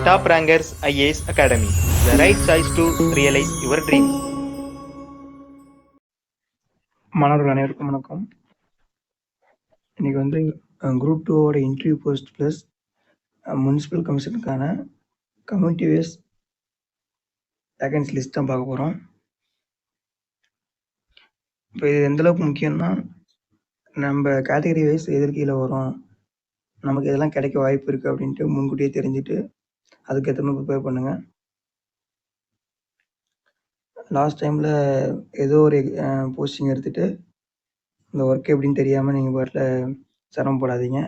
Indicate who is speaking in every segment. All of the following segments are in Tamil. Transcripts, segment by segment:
Speaker 1: Top Rankers IAS Academy, the right choice to realize your dream.
Speaker 2: மாணவர்கள் அனைவருக்கும் வணக்கம். இன்னைக்கு வந்து குரூப் 2ஓட இன்டர்வியூ போஸ்ட் ப்ளஸ் முனிசிபல் கமிஷனுக்கான கம்யூனிட்டி வைஸ் வேகன்சி லிஸ்ட் தான் பார்க்க போகிறோம். இப்போ இது எந்தளவுக்கு முக்கியம்னா, நம்ம கேட்டகரி வைஸ் எதிர் கீழே வரும், நமக்கு இதெல்லாம் கிடைக்க வாய்ப்பு இருக்குது அப்படின்ட்டு முன்கூட்டியே தெரிஞ்சுட்டு அதுக்கேற்ற மாதிரி ப்ரிப்பேர் பண்ணுங்கள். லாஸ்ட் டைமில் ஏதோ ஒரு போஸ்டிங் எடுத்துகிட்டு இந்த ஒர்க் எப்படின்னு தெரியாமல் நீங்கள் பாட்டில் சிரமப்படாதீங்க.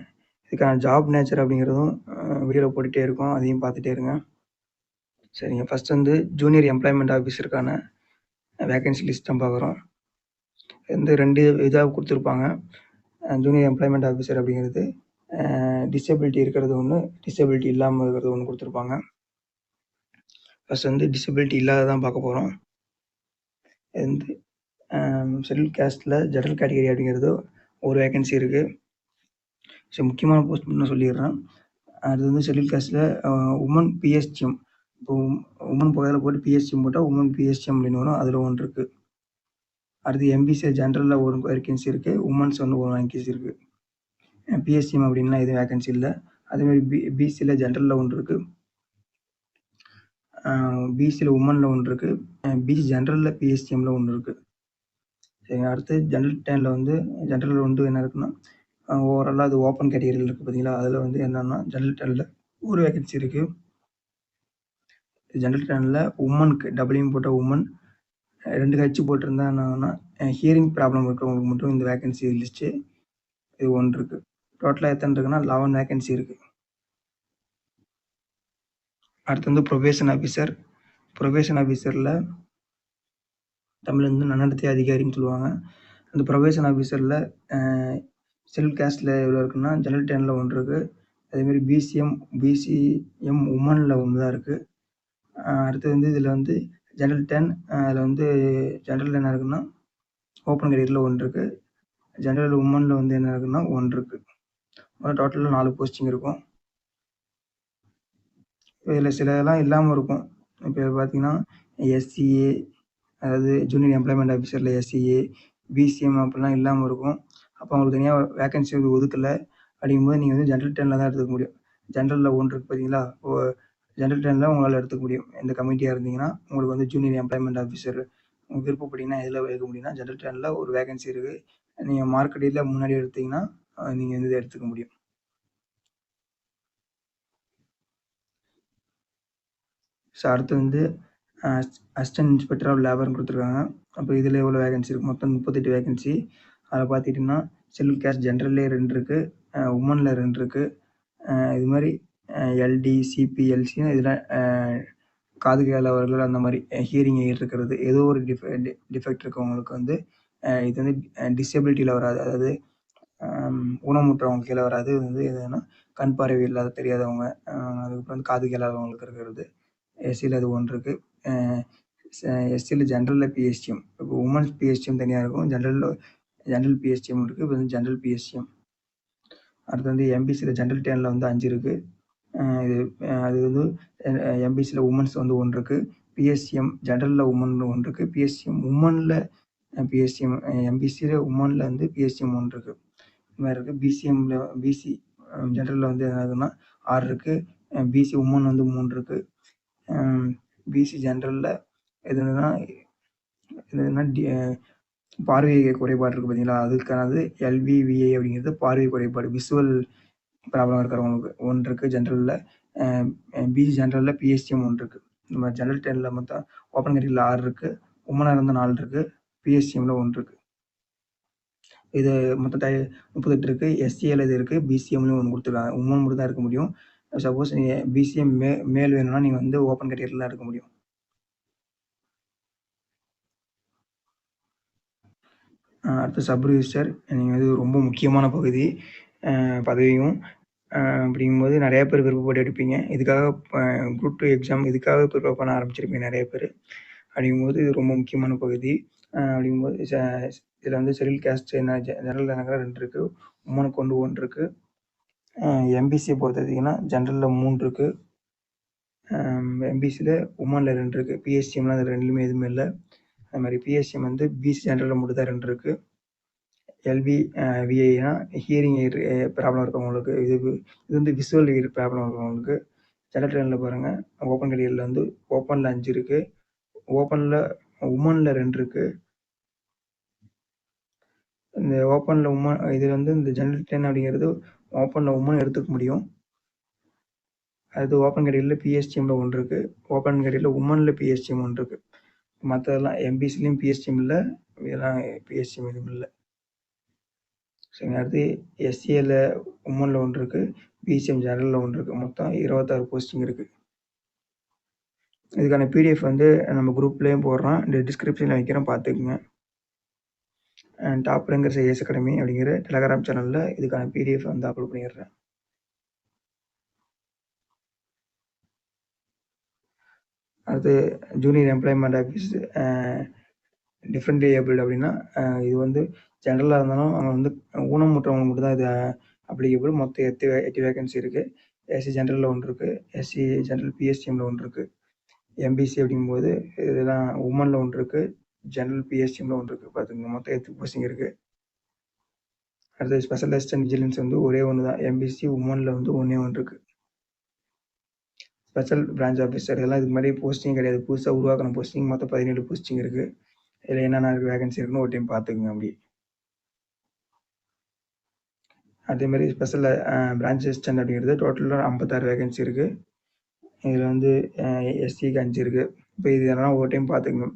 Speaker 2: இதுக்கான ஜாப் நேச்சர் அப்படிங்கிறதும் வீடியோவில் போட்டுகிட்டே இருக்கும், அதையும் பார்த்துட்டே இருங்க. சரிங்க, ஃபஸ்ட் வந்து ஜூனியர் எம்ப்ளாய்மெண்ட் ஆஃபீஸருக்கான வேகன்சி லிஸ்ட் தான் பார்க்குறோம். வந்து 2 இதாக கொடுத்துருப்பாங்க. ஜூனியர் எம்ப்ளாய்மெண்ட் ஆஃபீஸர் அப்படிங்கிறது டிசபிலிட்டி இருக்கிறது ஒன்று, டிசபிலிட்டி இல்லாமல் இருக்கிறது ஒன்று கொடுத்துருப்பாங்க. ஃபஸ்ட் வந்து டிசபிலிட்டி இல்லாத தான் பார்க்க போகிறோம். இது வந்து ஷெட்யூல் கேஸ்ட்டில் ஜெனரல் கேட்டகரி அப்படிங்கிறது ஒரு வேகன்சி இருக்குது. ஸோ முக்கியமான போஸ்ட் நான் சொல்லிடுறேன். அது வந்து ஷெட்யூல் கேஸ்ட்டில் உமன் பிஎஸ்டிஎம். இப்போ உமன் பக்கத்தில் போட்டு பிஎஸ்டிஎம் போட்டால் உமன் பிஎஸ்டிஎம் அப்படின்னு வரும், அதில் ஒன்று இருக்குது. அடுத்து எம்பிசி ஜென்ரலில் ஒரு வேகன்சி இருக்குது, உமன்ஸ் வந்து ஒரு வேகன்சி இருக்குது. பிஎஸ்சிஎம் அப்படின்னா எதுவும் வேகன்சி இல்லை. அதேமாதிரி பிசியில் ஜென்ரலில் ஒன்று இருக்குது, பிசியில் உமனில் ஒன்று இருக்குது, பிசி ஜென்ரலில் பிஎஸ்சிஎம்மில் ஒன்று இருக்குது. சரி, அடுத்து ஜென்ரல் டேனில் வந்து ஜென்ரலில் வந்து என்ன இருக்குன்னா, ஓவராலாக அது ஓப்பன் கேட்டகரியில் இருக்குது பார்த்தீங்களா, அதில் வந்து என்னென்னா ஜென்ரல் டேனில் ஒரு வேகன்சி இருக்குது. ஜென்ரல் டேனில் உமனுக்கு டபுள்யூம் போட்ட உமன் 2 ஹெச் போட்டிருந்தா என்னன்னா ஹியரிங் ப்ராப்ளம் இருக்கிறவங்களுக்கு மட்டும் இந்த வேகன்சி லிஸ்ட்டு இது ஒன்று இருக்குது. டோட்டலாக எத்தனை இருக்குன்னா 11 வேகன்சி இருக்குது. அடுத்து வந்து ப்ரொபேஷன் ஆஃபீஸர். ப்ரொபேஷன் ஆஃபீஸரில் தமிழ் வந்து நன்னடத்தை அதிகாரின்னு சொல்லுவாங்க. அந்த ப்ரொபேஷன் ஆஃபீஸரில் ஷெட்யூல் கேஸ்ட்டில் எவ்வளோ இருக்குன்னா ஜெனரல் டேனில் ஒன்று இருக்குது. அதேமாதிரி பிசிஎம் உமனில் ஒன்று தான் இருக்குது. அடுத்து வந்து இதில் வந்து ஜெனரல் டேன், அதில் வந்து ஜென்ரல் என்ன இருக்குன்னா ஓப்பன் கேட்டகரியில் ஒன்று இருக்குது, ஜென்ரல் உமனில் வந்து என்ன இருக்குன்னா ஒன்று இருக்குது. டோட்டலாக 4 போஸ்டிங் இருக்கும். இதில் சில இதெல்லாம் இல்லாமல் இருக்கும். இப்போ பார்த்தீங்கன்னா எஸ்சிஏ, அதாவது ஜூனியர் எம்ப்ளாய்மெண்ட் ஆஃபீஸரில் எஸ்சிஏ, பிசிஎம் அப்படிலாம் இல்லாமல் இருக்கும். அப்போ அவங்களுக்கு தனியாக வேகன்சி ஒதுக்கலை அப்படிங்கும்போது நீங்கள் வந்து ஜென்ரல் டேனில் தான் எடுத்துக்க முடியும். ஜென்ரலில் ஒன்று இருக்குது பார்த்தீங்களா, ஜென்ரல் டேனில் உங்களால் எடுத்துக்க முடியும். எந்த கமிட்டியாக இருந்தீங்கன்னா உங்களுக்கு வந்து ஜூனியர் எம்ப்ளாய்மெண்ட் ஆஃபீஸர் உங்களுக்கு விருப்பப்பட்டீங்கன்னா எதில் எடுக்க முடியும்னா ஜென்ரல் டேனில் ஒரு வேகன்சி இருக்குது. நீங்கள் மார்க்கெட்டில் முன்னாடி எடுத்தீங்கன்னா நீங்கள் வந்து இதை எடுத்துக்க முடியும். ஸோ அடுத்து வந்து அசிஸ்டன்ட் இன்ஸ்பெக்டர் ஆஃப் லேபர்னு கொடுத்துருக்காங்க. அப்போ இதில் எவ்வளோ வேகன்சி இருக்குது, மொத்தம் 38 வேகன்சி. அதில் பார்த்துக்கிட்டிங்கன்னா ஷெட்யூல் கேஸ்ட் ஜென்ரல்லே 2 இருக்குது, உமனில் 2 இருக்குது. இது மாதிரி எல்டி, சிபி, எல்சின்னு இதில் காது கேளாதவர்கள் அந்த மாதிரி ஹியரிங் எய்ட் இருக்கிறது, ஏதோ ஒரு டிஃபெக்ட் இருக்கவங்களுக்கு வந்து இது வந்து டிசபிலிட்டியில் வராது. அதாவது ஊனமுற்றவங்க கீழே வராது. இது வந்து எதுனா கண் பார்வை இல்லாத தெரியாதவங்க, அதுக்கப்புறம் வந்து காது கேளாதவங்களுக்கு இருக்கிறது. எஸ்சியில் அது ஒன்று இருக்குது. எஸ்சியில் ஜென்ரலில் பிஎஸ்டிஎம், இப்போ உமன்ஸ் பிஎஸ்டிஎம் தனியாக இருக்கும், ஜென்ரல் பிஎஸ்டிஎம் இருக்குது. இப்போ வந்து ஜென்ரல் பிஎஸ்டிஎம். அடுத்து வந்து எம்பிசியில் ஜென்ரல் டேனில் வந்து 5 இருக்குது. இது அது வந்து எம்பிசியில் உமன்ஸ் வந்து 1 இருக்குது, பிஎஸ்சிஎம் ஜென்ரலில் உமன் 1 இருக்குது, பிஎஸ்சிஎம் உமனில் பிஎஸ்சிஎம் எம்பிசியில் உமனில் வந்து பிஎஸ்சிஎம் 1 இருக்குது. இது மாதிரி இருக்குது. பிசிஎம்மில் பிசி ஜென்ரலில் வந்து என்னதுன்னா 6 இருக்குது, பிசி உமன் வந்து 3 இருக்குது. பிசி ஜென்ரலில் எதுனா பார்வை குறைபாடு இருக்குது பார்த்தீங்களா, அதுக்கானது எல்விவிஐ அப்படிங்கிறது பார்வை குறைபாடு, விசுவல் ப்ராப்ளம் இருக்கிறவங்களுக்கு 1 இருக்குது ஜென்ரலில். பிசி ஜென்ரலில் பிஎஸ்டிஎம் 1 இருக்குது. இந்த மாதிரி ஜென்ரல் டேனில் மொத்தம் ஓப்பன் கேட்டகரியில் 6 இருக்குது, உமனாக இருந்து 4 இருக்குது, பிஎஸ்டிஎம்மில் 1 இருக்குது. இது மொத்தம் 38 இருக்குது. எஸ்சியில் இது இருக்குது, பிசிஎம்லையும் 1 கொடுத்துருக்காங்க. உமன் மட்டும் தான் இருக்க முடியும். சப்போஸ் நீங்கள் பிசிஎம் மேல் வேணும்னா நீங்கள் வந்து ஓப்பன் கேட்டகரியில் தான் இருக்க முடியும். அடுத்து சப் ரிஜிஸ்டர். நீங்கள் வந்து ரொம்ப முக்கியமான பதவியும் அப்படிங்கும்போது நிறைய பேர் விருப்பப்பட்டு எடுப்பீங்க. இதுக்காக குரூப் 2 எக்ஸாம் இதுக்காக ப்ரிப்பேர் பண்ண ஆரம்பிச்சிருப்பீங்க நிறைய பேர். அப்படிங்கும்போது இது ரொம்ப முக்கியமான பகுதி. அப்படிங்கும்போது இதில் வந்து ஷெட்யூல் கேஸ்ட் என்ன ஜெனரல் எனக்கு 2 இருக்குது, உமனுக்கு 1 இருக்குது. எம்பிசியை பொறுத்த வரைக்கும்னா ஜென்ரலில் 3 இருக்குது, எம்பிசியில் உமனில் 2 இருக்குது. பிஎஸ்சிஎம்லாம் அது ரெண்டுலேயுமே எதுவுமே இல்லை. அது மாதிரி பிஎஸ்சிஎம் வந்து பிசி ஜென்ரலில் மட்டும் தான் 2 இருக்குது. எல்வி விஐனா ஹியரிங் எய்ட் ப்ராப்ளம் இருக்கவங்களுக்கு, இது வந்து விசுவல் எய்ட் ப்ராப்ளம் இருக்கவங்களுக்கு. ஜெனரல் ட்ரெயினில் பாருங்கள், ஓப்பன் கேரியரில் வந்து ஓப்பனில் 5 இருக்குது. ஓப்பனில் உமனில் 2 இருக்குது. இந்த ஓப்பனில் உமன் இது வந்து இந்த ஜெனரல் ட்ரெயின் அப்படிங்கிறது ஓப்பனில் உமன் எடுத்துக்க முடியும். அது ஓப்பன் கேரியரில் பிஎஸ்டிஎம்மில் 1 இருக்குது. ஓப்பன் கேரியரில் உமனில் பிஎஸ்டிஎம் 1 இருக்குது. மற்றதெல்லாம் எம்பிசிலையும் பிஎஸ்டிஎம் இல்லை, இதெல்லாம் பிஎஸ்டிஎம் எதுவும் இல்லை. சரிங்க. அடுத்து எஸ்சிஏல உமனில் 1 இருக்குது, பிசிஎம் ஜெனரலில் 1 இருக்குது. மொத்தம் 26 போஸ்டிங் இருக்குது. இதுக்கான பிடிஎஃப் வந்து நம்ம குரூப்லேயும் போடுறோம், இந்த டிஸ்கிரிப்ஷனில் வைக்கிறோம், பார்த்துக்குங்க. டாப் ரேங்கர்ஸ் ஐஏஎஸ் அகாடமி அப்படிங்கிற டெலகிராம் சேனலில் இதுக்கான பிடிஎஃப் வந்து அப்லோட் பண்ணிடுறேன். அடுத்து junior employment office different abled அப்படின்னா இது வந்து ஜென்ரலாக இருந்தாலும் அவங்க வந்து ஊனமுற்றவங்க மட்டும் தான் இது அப்ளிகபிள். மொத்தம் 8 வேகன்சி இருக்குது. எஸ்சி ஜென்ரலில் 1 இருக்குது, எஸ்சி ஜென்ரல் பிஎஸ்டிஎம்மில் 1 இருக்குது. எம்பிசி அப்படிங்கும்போது இதெல்லாம் உமனில் 1 இருக்குது, ஜென்ரல் பிஎஸ்டிஎம்மில் 1 இருக்குது. பார்த்துங்க, மொத்தம் 8 போஸ்டிங் இருக்குது. அடுத்து ஸ்பெஷல் அசிஸ்டன்ட் விஜிலன்ஸ் வந்து ஒரே 1 தான், எம்பிசி உமனில் வந்து 1 இருக்குது. ஸ்பெஷல் பிரான்ச் ஆஃபீஸர் இதெல்லாம் இதுக்கு மாதிரி போஸ்டிங் கிடையாது, புதுசாக உருவாக்கின போஸ்டிங். மொத்தம் 17 போஸ்டிங் இருக்குது. இதில் என்னென்ன வேகன்சி இருக்குன்னு ஒரு டைம் பார்த்துக்குங்க. அப்படி அதேமாதிரி ஸ்பெஷல் பிரான்ச் அசிஸ்டன்ட் அப்படிங்கிறது டோட்டலாக 56 வேகன்சி இருக்குது. இதில் வந்து எஸ்சிக்கு 5 இருக்குது. இப்போ இது எல்லாம் ஒரு டைம் பார்த்துக்குங்க.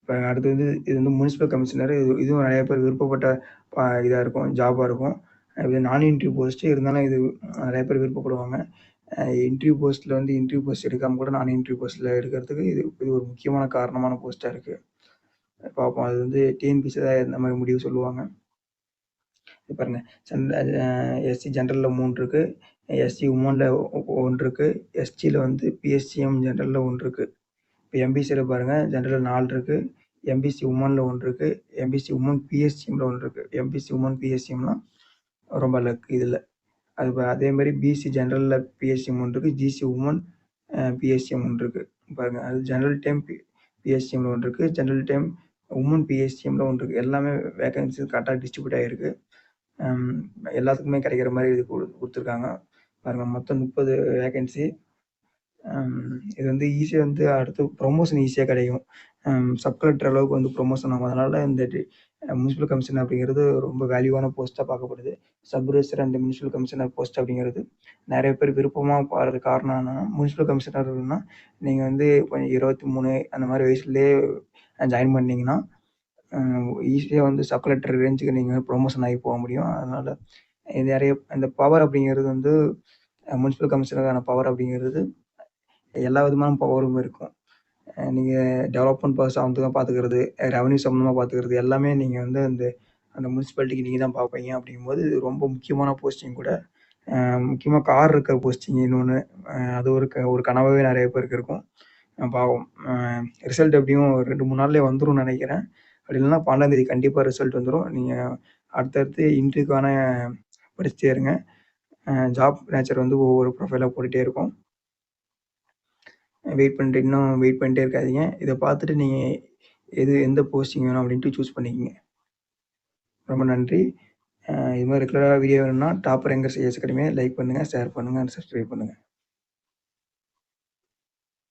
Speaker 2: இப்போ அடுத்து வந்து இது வந்து முனிசிபல் கமிஷனர். இதுவும் நிறைய பேர் விருப்பப்பட்ட இதாக இருக்கும், ஜாபாக இருக்கும். இது நான் இன்டர்வியூ போஸ்ட்டு இருந்தாலும் இது நிறைய பேர் விருப்பப்படுவாங்க. இன்டர்வியூ போஸ்ட்டில் வந்து இன்டர்வியூ போஸ்ட் எடுக்காமல் கூட நான் இன்டர்வியூ போஸ்ட்டில் எடுக்கிறதுக்கு இது ஒரு முக்கியமான காரணமான போஸ்ட்டாக இருக்குது. பார்ப்போம், அது வந்து டிஎன்பிசி தான் இந்த மாதிரி முடிவு சொல்லுவாங்க. பாருங்கள், எஸ்சி ஜென்ரலில் 3 இருக்குது, எஸ்சி உமனில் 1 இருக்குது, எஸ்டியில் வந்து பிஎஸ்சிஎம் ஜென்ரலில் 1 இருக்குது. இப்போ எம்பிசியில் பாருங்கள், ஜென்ரலில் 4 இருக்குது, எம்பிசி உமனில் 1 இருக்குது, எம்பிசி உமன் பிஎஸ்சிஎம்மில் 1 இருக்குது. எம்பிசி உமன் பிஎஸ்சிஎம்லாம் ரொம்ப லக் இதில். அது அதேமாதிரி பிசி ஜென்ரலில் பிஎஸ்சிஎம் 1 இருக்குது, ஜிசி உமன் பிஎஸ்சிஎம் 1 இருக்குது. பாருங்கள், அது ஜென்ரல் டைம் பிஎஸ்சிஎம்மில் 1 இருக்குது, ஜென்ரல் டைம் உமன் பிஎஸ்சிஎம்மில் 1 இருக்குது. எல்லாமே வேகன்சி கரெக்டாக டிஸ்ட்ரிபியூட் ஆகிருக்கு. எல்லாத்துக்குமே கிடைக்கிற மாதிரி இது கொடுத்துருக்காங்க. பாருங்கள், மொத்தம் 30 வேகன்சி. இது வந்து ஈஸியாக வந்து அடுத்து ப்ரொமோஷன் ஈஸியாக கிடைக்கும். சப் கலெக்டர் அளவுக்கு வந்து ப்ரொமோஷன் ஆகும். அதனால் இந்த முனிசிபல் கமிஷனர் அப்படிங்கிறது ரொம்ப வேல்யூவான போஸ்ட்டாக பார்க்கப்படுது. Sub register and municipal commissioner post அப்படிங்கிறது நிறைய பேர் விருப்பமாக பாடுறது காரணம் என்னன்னா, முனிசிபல் கமிஷனர்னா நீங்கள் வந்து கொஞ்சம் 23 அந்த மாதிரி வயசுலேயே ஜாயின் பண்ணிங்கன்னா ஈஸியாக வந்து சப் கலெக்டர் ரேஞ்சுக்கு நீங்கள் ப்ரொமோஷன் ஆகி போக முடியும். அதனால் இது நிறைய இந்த பவர் அப்படிங்கிறது வந்து முனிசிபல் கமிஷனருக்கான பவர் அப்படிங்கிறது எல்லா விதமான பவரும் இருக்கும். நீங்கள் டெவலப்மெண்ட் சம்மந்தமாக பார்த்துக்கிறது, ரெவன்யூ சம்மந்தமாக பார்த்துக்கிறது எல்லாமே நீங்கள் வந்து அந்த முனிசிபாலிட்டிக்கு நீங்கள் தான் பார்ப்பீங்க. அப்படிங்கும்போது இது ரொம்ப முக்கியமான போஸ்டிங் கூட. முக்கியமாக கார் இருக்கிற போஸ்டிங் இன்னொன்று, அது ஒரு கனவாகவே நிறைய பேருக்கு இருக்கும். பாவம், ரிசல்ட் எப்படியும் 2-3 நாள்லேயே வந்துடும் நினைக்கிறேன். அப்படி இல்லைன்னா 12ஆம் தேதி கண்டிப்பாக ரிசல்ட் வந்துடும். நீங்கள் அடுத்தடுத்து இன்டர்வியூக்கான படிச்சுட்டே இருங்க. ஜாப் நேச்சர் வந்து ஒவ்வொரு ப்ரொஃபைலாக போட்டுகிட்டே இருக்கும். இன்னும் வெயிட் பண்ணிட்டே இருக்காதீங்க. இதை பார்த்துட்டு நீங்கள் எந்த போஸ்டிங் வேணும் அப்படின்ட்டு சூஸ் பண்ணிக்கங்க. ரொம்ப நன்றி. இது மாதிரி ரெகுலராக வீடியோ வேணும்னா டாப் ரேங்கர்ஸ் ஐஏஎஸ் அகாடமியை லைக் பண்ணுங்கள், ஷேர் பண்ணுங்கள், அண்ட் சப்ஸ்கிரைப் பண்ணுங்கள்.